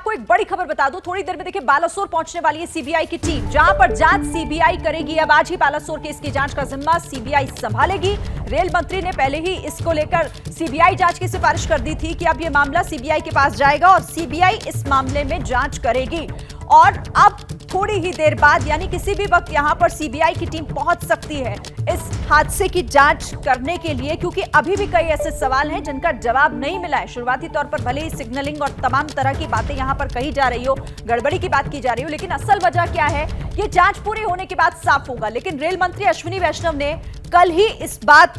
आपको एक बड़ी खबर बता दूं, थोड़ी देर में देखिए बालासोर पहुंचने वाली है सीबीआई की टीम, जहां पर जांच सीबीआई करेगी। अब आज ही बालासोर केस की जांच का जिम्मा सीबीआई संभालेगी। रेल मंत्री ने पहले ही इसको लेकर सीबीआई जांच की सिफारिश कर दी थी कि अब यह मामला सीबीआई के पास जाएगा और सीबीआई इस मामले में जांच करेगी। और अब थोड़ी ही देर बाद यानी किसी भी वक्त यहां पर सीबीआई की टीम पहुंच सकती है इस हादसे की जांच करने के लिए, क्योंकि अभी भी कई ऐसे सवाल हैं जिनका जवाब नहीं मिला है। शुरुआती तौर पर भले ही सिग्नलिंग और तमाम तरह की बातें यहां पर कही जा रही हो, गड़बड़ी की बात की जा रही हो, लेकिन असल वजह क्या है ये जांच पूरी होने के बाद साफ होगा। लेकिन रेल मंत्री अश्विनी वैष्णव ने कल ही इस बात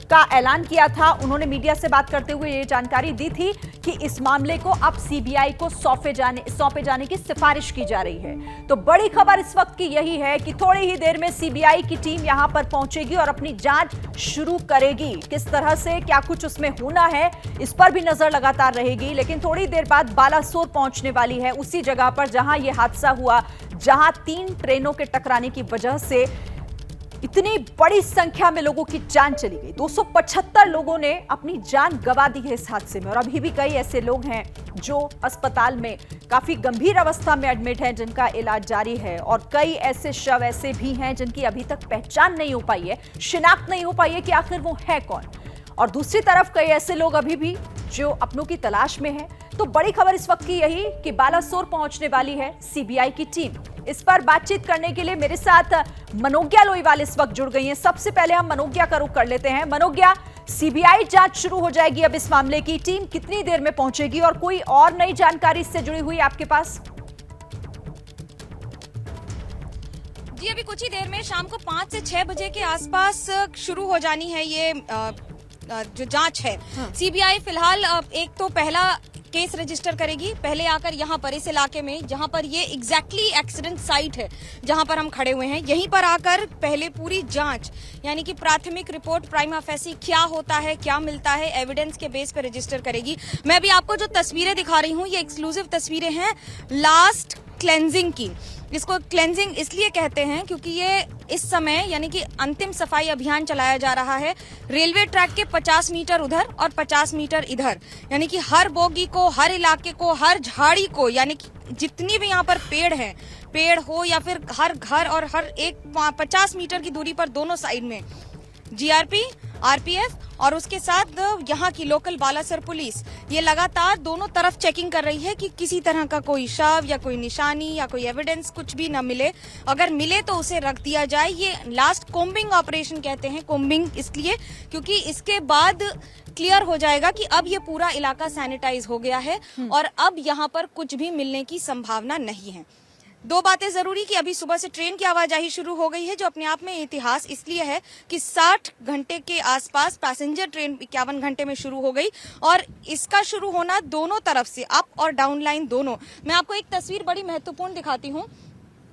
का ऐलान किया था। उन्होंने मीडिया से बात करते हुए ये जानकारी दी थी कि इस मामले को अब सीबीआई को सौंपे जाने की सिफारिश की जा रही है। तो बड़ी खबर इस वक्त की यही है कि थोड़ी ही देर में सीबीआई की टीम यहां पर पहुंचेगी और अपनी जांच शुरू करेगी। किस तरह से क्या कुछ उसमें होना है इस पर भी नजर लगातार रहेगी। लेकिन थोड़ी देर बाद बालासोर पहुंचने वाली है, उसी जगह पर जहां यह हादसा हुआ, जहां 3 ट्रेनों के टकराने की वजह से इतनी बड़ी संख्या में लोगों की जान चली गई। 275 लोगों ने अपनी जान गंवा दी है इस हादसे में और अभी भी कई ऐसे लोग हैं जो अस्पताल में काफी गंभीर अवस्था में एडमिट हैं, जिनका इलाज जारी है। और कई ऐसे शव ऐसे भी हैं जिनकी अभी तक पहचान नहीं हो पाई है, शिनाख्त नहीं हो पाई है कि आखिर वो है कौन। और दूसरी तरफ कई ऐसे लोग अभी भी जो अपनों की तलाश में हैं। तो बड़ी खबर इस वक्त की यही कि बालासोर पहुंचने वाली है सीबीआई की टीम। इस पर बातचीत करने के लिए मेरे साथ मनोज्ञा लोईवाल इस वक्त जुड़ गई हैं। सबसे पहले हम मनोज्ञा का रुख कर लेते हैं। मनोज्ञा, सीबीआई जांच शुरू हो जाएगी अब इस मामले की, टीम कितनी देर में पहुंचेगी और कोई और नई जानकारी इससे जुड़ी हुई आपके पास? जी, अभी कुछ ही देर में शाम को 5 से 6 बजे के आसपास शुरू हो जानी है ये जो जांच है। सीबीआई फिलहाल एक तो पहला केस रजिस्टर करेगी, पहले आकर यहाँ पर इस इलाके में जहाँ पर ये एग्जैक्टली एक्सीडेंट साइट है जहाँ पर हम खड़े हुए हैं, यहीं पर आकर पहले पूरी जांच यानी कि प्राथमिक रिपोर्ट प्राइमा फेसी क्या होता है, क्या मिलता है, एविडेंस के बेस पर रजिस्टर करेगी। मैं अभी आपको जो तस्वीरें दिखा रही हूँ ये एक्सक्लूसिव तस्वीरें हैं लास्ट क्लेंजिंग की। इसको क्लेंजिंग इसलिए कहते हैं क्योंकि ये इस समय यानी कि अंतिम सफाई अभियान चलाया जा रहा है रेलवे ट्रैक के 50 मीटर उधर और 50 मीटर इधर, यानी कि हर बोगी को, हर इलाके को, हर झाड़ी को, यानी कि जितनी भी यहाँ पर पेड़ हैं, पेड़ हो या फिर हर घर और हर एक 50 मीटर की दूरी पर दोनों साइड में जीआरपी, आरपीएफ और उसके साथ यहाँ की लोकल बालासर पुलिस ये लगातार दोनों तरफ चेकिंग कर रही है कि किसी तरह का कोई शव या कोई निशानी या कोई एविडेंस कुछ भी न मिले। अगर मिले तो उसे रख दिया जाए। ये लास्ट कोम्बिंग ऑपरेशन कहते हैं। कोम्बिंग इसलिए क्योंकि इसके बाद क्लियर हो जाएगा कि अब ये पूरा इलाका सैनिटाइज हो गया है और अब यहाँ पर कुछ भी मिलने की संभावना नहीं है। दो बातें जरूरी कि अभी सुबह से ट्रेन की आवाजाही शुरू हो गई है, जो अपने आप में इतिहास इसलिए है कि 60 घंटे के आसपास पैसेंजर ट्रेन 51 घंटे में शुरू हो गई और इसका शुरू होना दोनों तरफ से अप और डाउन लाइन दोनों। मैं आपको एक तस्वीर बड़ी महत्वपूर्ण दिखाती हूँ।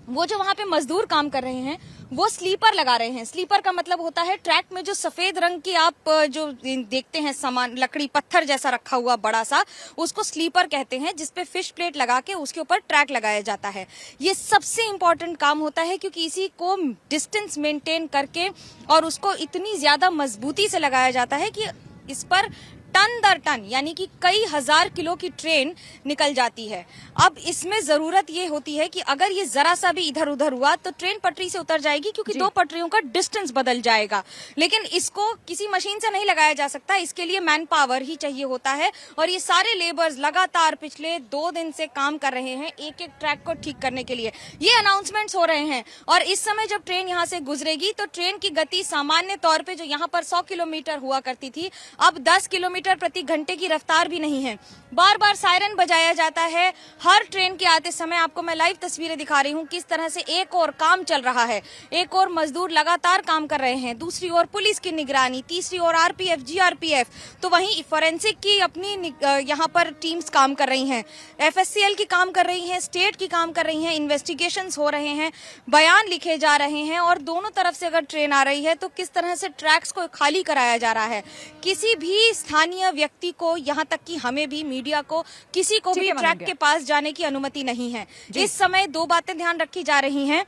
वो जो वहां पे मजदूर काम कर रहे हैं वो स्लीपर लगा रहे हैं। स्लीपर का मतलब होता है ट्रैक में जो सफेद रंग की आप जो देखते हैं सामान, लकड़ी पत्थर जैसा रखा हुआ बड़ा सा, उसको स्लीपर कहते हैं, जिसपे फिश प्लेट लगा के उसके ऊपर ट्रैक लगाया जाता है। ये सबसे इम्पोर्टेंट काम होता है क्योंकि इसी को डिस्टेंस मेंटेन करके और उसको इतनी ज्यादा मजबूती से लगाया जाता है कि इस पर टन दर टन यानी कि कई हजार किलो की ट्रेन निकल जाती है। अब इसमें जरूरत ये होती है कि अगर ये जरा सा भी इधर उधर हुआ तो ट्रेन पटरी से उतर जाएगी क्योंकि दो पटरियों का डिस्टेंस बदल जाएगा। लेकिन इसको किसी मशीन से नहीं लगाया जा सकता, इसके लिए मैन पावर ही चाहिए होता है और ये सारे लेबर्स लगातार पिछले 2 दिन से काम कर रहे हैं एक एक ट्रैक को ठीक करने के लिए। ये अनाउंसमेंट्स हो रहे हैं और इस समय जब ट्रेन यहाँ से गुजरेगी तो ट्रेन की गति सामान्य तौर पर जो यहाँ पर 100 किलोमीटर हुआ करती थी अब 10 किलोमीटर प्रति घंटे की रफ्तार भी नहीं है। बार बार सायरन बजाया जाता है हर ट्रेन के आते समय। आपको मैं लाइव तस्वीरें दिखा रही हूँ किस तरह से एक और काम चल रहा है, एक और मजदूर लगातार काम कर रहे हैं, दूसरी ओर पुलिस की निगरानी, तीसरी ओर आरपीएफ, जीआरपीएफ, तो वहीं फॉरेंसिक की अपनी यहाँ पर टीम्स काम कर रही हैं, एफएससीएल की काम कर रही हैं, स्टेट की काम कर रही हैं, इन्वेस्टिगेशंस हो रहे हैं, बयान लिखे जा रहे हैं और दोनों तरफ से अगर ट्रेन आ रही है तो किस तरह से ट्रैक्स को खाली कराया जा रहा है। किसी भी स्थानीय व्यक्ति को, यहाँ तक कि हमें भी, मीडिया को, किसी को भी ट्रैक के पास जाने की अनुमति नहीं है। इस समय 2 बातें ध्यान रखी जा रही हैं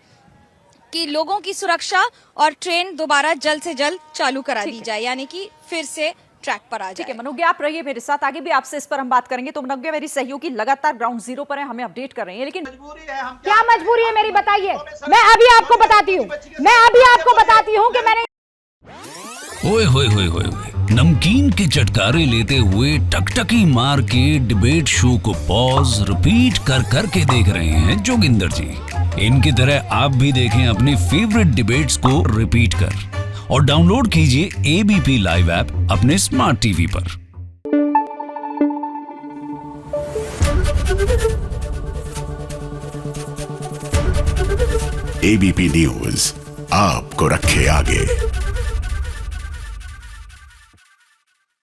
कि लोगों की सुरक्षा और ट्रेन दोबारा जल्द से जल्द चालू करा दी जाए, यानी कि फिर से ट्रैक पर आ ठीक जाए। है मनोज्ञ, आप रहिए मेरे साथ, आगे भी आपसे इस पर हम बात करेंगे। तो मनोज्ञ मेरी सहयोगी लगातार ग्राउंड जीरो पर है, हमें अपडेट कर रही है, लेकिन क्या मजबूरी है मेरी, बताइए। मैं अभी आपको बताती हूँ कि मैंने ओए होए होए होए होए, नमकीन के चटकारे लेते हुए टकटकी मार के डिबेट शो को पॉज रिपीट कर कर के देख रहे हैं जोगिंदर जी। इनकी तरह आप भी देखें अपने फेवरेट डिबेट्स को रिपीट कर और डाउनलोड कीजिए एबीपी लाइव ऐप अपने स्मार्ट टीवी पर। एबीपी न्यूज आपको रखे आगे।